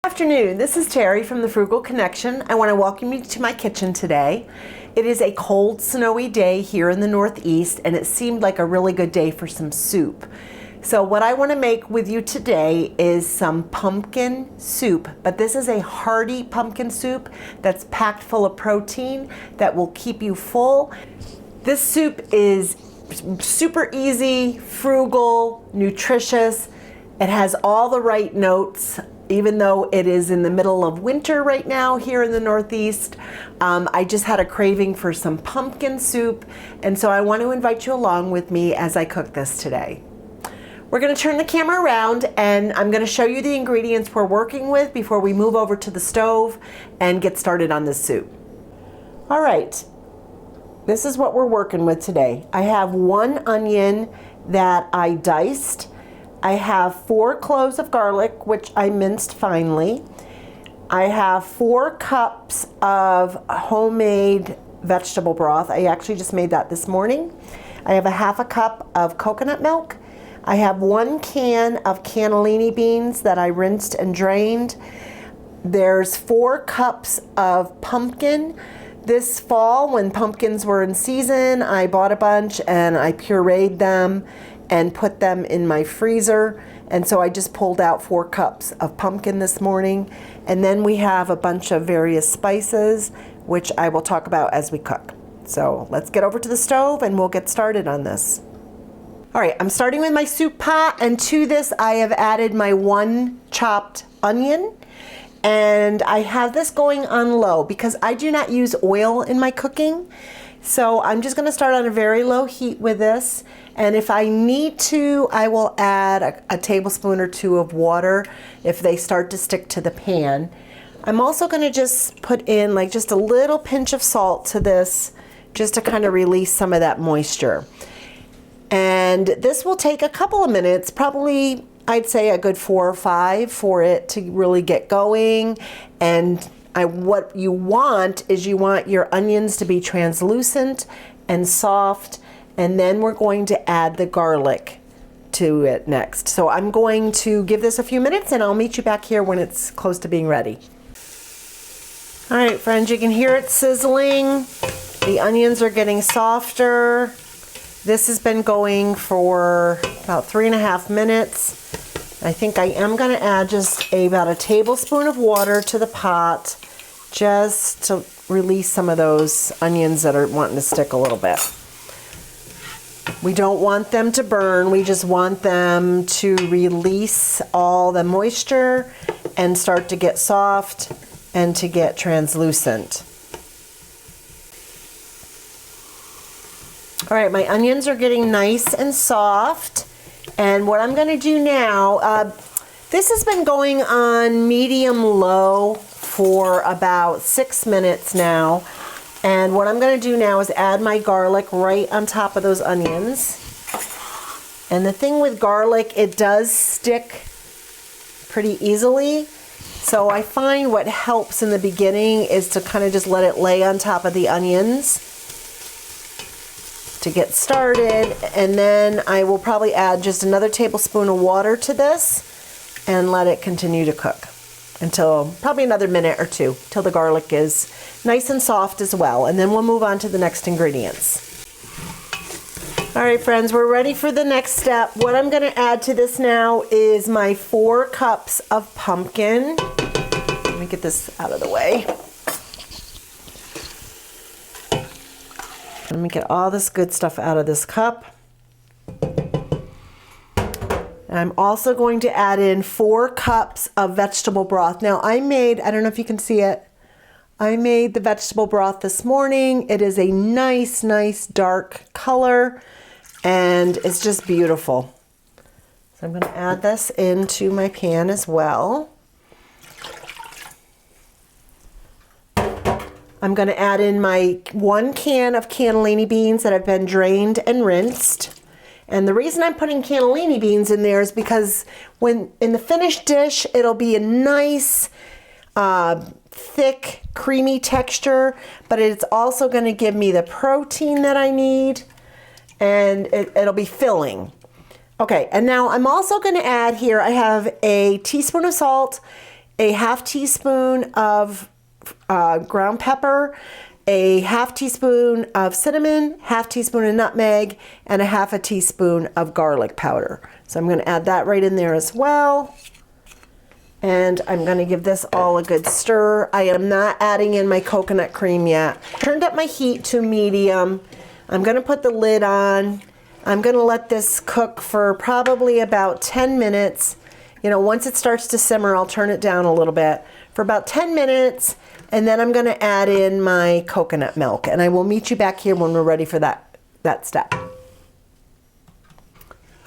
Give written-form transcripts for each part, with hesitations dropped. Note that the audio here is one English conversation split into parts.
Afternoon, this is Terry from the Frugal Connection. I want to welcome you to my kitchen today. It is a cold, snowy day here in the Northeast, and it seemed like a really good day for some soup. So what I want to make with you today is some pumpkin soup, but this is a hearty pumpkin soup that's packed full of protein that will keep you full. This soup is super easy, frugal, nutritious. It has all the right notes. Even though it is in the middle of winter right now here in the Northeast, I just had a craving for some pumpkin soup, and so I want to invite you along with me as I cook this today. We're going to turn the camera around and I'm going to show you the ingredients we're working with before we move over to the stove and get started on this soup. All right, this is what we're working with today. I have 1 onion that I diced. I have 4 cloves of garlic, which I minced finely. I have 4 cups of homemade vegetable broth. I actually just made that this morning. I have a half a cup of coconut milk. I have 1 can of cannellini beans that I rinsed and drained. There's 4 cups of pumpkin. This fall, when pumpkins were in season, I bought a bunch and I pureed them and put them in my freezer. And so I just pulled out 4 cups of pumpkin this morning. And then we have a bunch of various spices, which I will talk about as we cook. So let's get over to the stove and we'll get started on this. All right, I'm starting with my soup pot, and to this I have added my 1 chopped onion. And I have this going on low because I do not use oil in my cooking. So I'm just going to start on a very low heat with this. And if I need to, I will add a tablespoon or 2 of water if they start to stick to the pan. I'm also going to just put in like just a little pinch of salt to this just to kind of release some of that moisture. And this will take a couple of minutes, probably I'd say a good 4 or 5 for it to really get going. And what you want is you want your onions to be translucent and soft, and then we're going to add the garlic to it next. So I'm going to give this a few minutes and I'll meet you back here when it's close to being ready. All right, friends, you can hear it sizzling. The onions are getting softer. This has been going for about 3.5 minutes. I think I am going to add just about a tablespoon of water to the pot just to release some of those onions that are wanting to stick a little bit. We don't want them to burn. We just want them to release all the moisture and start to get soft and to get translucent. All right, my onions are getting nice and soft. And what I'm going to do now, this has been going on medium-low for about 6 minutes now. And what I'm going to do now is add my garlic right on top of those onions. And the thing with garlic, it does stick pretty easily. So I find what helps in the beginning is to kind of just let it lay on top of the onions to get started, and then I will probably add just another tablespoon of water to this and let it continue to cook until probably another minute or 2 till the garlic is nice and soft as well, and then we'll move on to the next ingredients. All right, friends, we're ready for the next step. What I'm going to add to this now is my 4 cups of pumpkin. Let me get this out of the way. Let me get all this good stuff out of this cup. And I'm also going to add in 4 cups of vegetable broth. Now I don't know if you can see it, I made the vegetable broth this morning. It is a nice dark color and it's just beautiful. So I'm going to add this into my pan as well. I'm going to add in my 1 can of cannellini beans that have been drained and rinsed. And the reason I'm putting cannellini beans in there is because when in the finished dish, it'll be a nice, thick, creamy texture, but it's also going to give me the protein that I need, and it'll be filling. Okay, and now I'm also going to add here, I have a teaspoon of salt a half teaspoon of ground pepper, a half teaspoon of cinnamon, half teaspoon of nutmeg, and a half a teaspoon of garlic powder. So I'm going to add that right in there as well. And I'm going to give this all a good stir. I am not adding in my coconut cream yet. Turned up my heat to medium. I'm going to put the lid on. I'm going to let this cook for probably about 10 minutes. You know, once it starts to simmer, I'll turn it down a little bit for about 10 minutes. And then I'm going to add in my coconut milk. And I will meet you back here when we're ready for that step.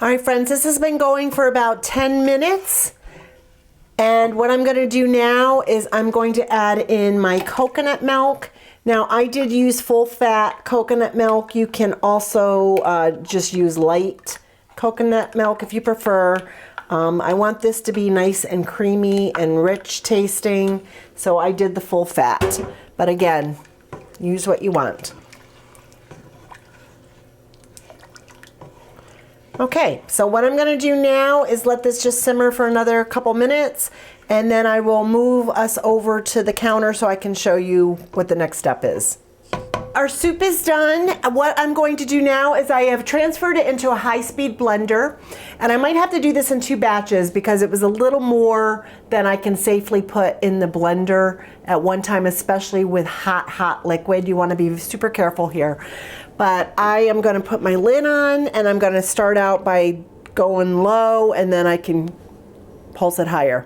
All right, friends, this has been going for about 10 minutes. And what I'm going to do now is I'm going to add in my coconut milk. Now, I did use full fat coconut milk. You can also just use light coconut milk if you prefer. I want this to be nice and creamy and rich tasting, so I did the full fat. But again, use what you want. Okay, so what I'm going to do now is let this just simmer for another couple minutes, and then I will move us over to the counter so I can show you what the next step is. Our soup is done. What I'm going to do now is I have transferred it into a high-speed blender, and I might have to do this in 2 batches because it was a little more than I can safely put in the blender at one time, especially with hot liquid. You want to be super careful here. But I am going to put my lid on, and I'm going to start out by going low, and then I can pulse it higher.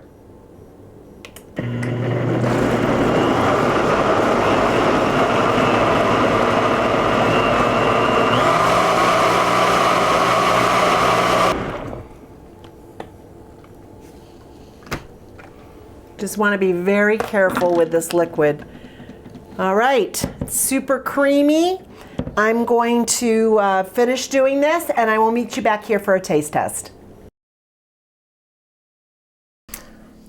Just want to be very careful with this liquid. All right, it's super creamy. I'm going to finish doing this, and I will meet you back here for a taste test.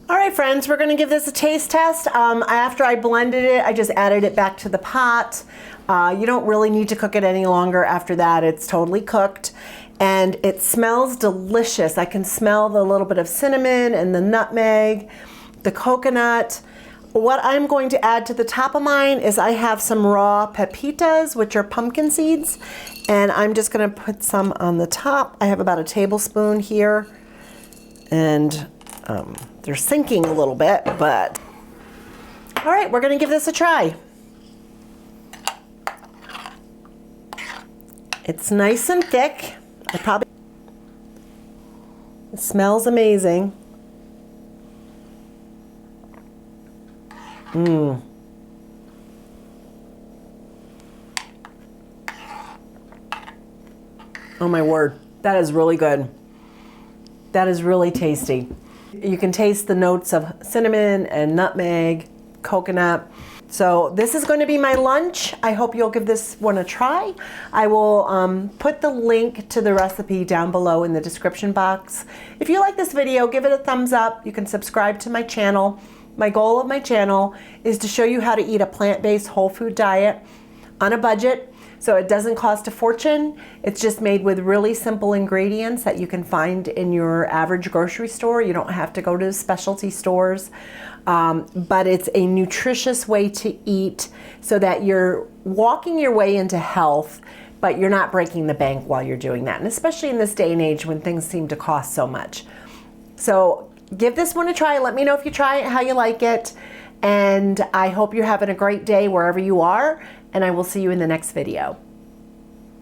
All right, friends, we're going to give this a taste test. After I blended it, I just added it back to the pot. You don't really need to cook it any longer after that. It's totally cooked, and it smells delicious. I can smell the little bit of cinnamon and the nutmeg, the coconut. What I'm going to add to the top of mine is I have some raw pepitas, which are pumpkin seeds, and I'm just going to put some on the top. I have about a tablespoon here, and they're sinking a little bit, but all right, we're going to give this a try. It's nice and thick. It smells amazing. Oh my word, that is really good. That is really tasty. You can taste the notes of cinnamon and nutmeg, coconut. So this is going to be my lunch. I hope you'll give this one a try. I will put the link to the recipe down below in the description box. If you like this video, give it a thumbs up. You can subscribe to my channel. My goal of my channel is to show you how to eat a plant-based whole food diet on a budget, so it doesn't cost a fortune. It's just made with really simple ingredients that you can find in your average grocery store. You don't have to go to specialty stores, but it's a nutritious way to eat so that you're walking your way into health, but you're not breaking the bank while you're doing that, and especially in this day and age when things seem to cost so much. So give this one a try. Let me know if you try it, how you like it. And I hope you're having a great day wherever you are. And I will see you in the next video.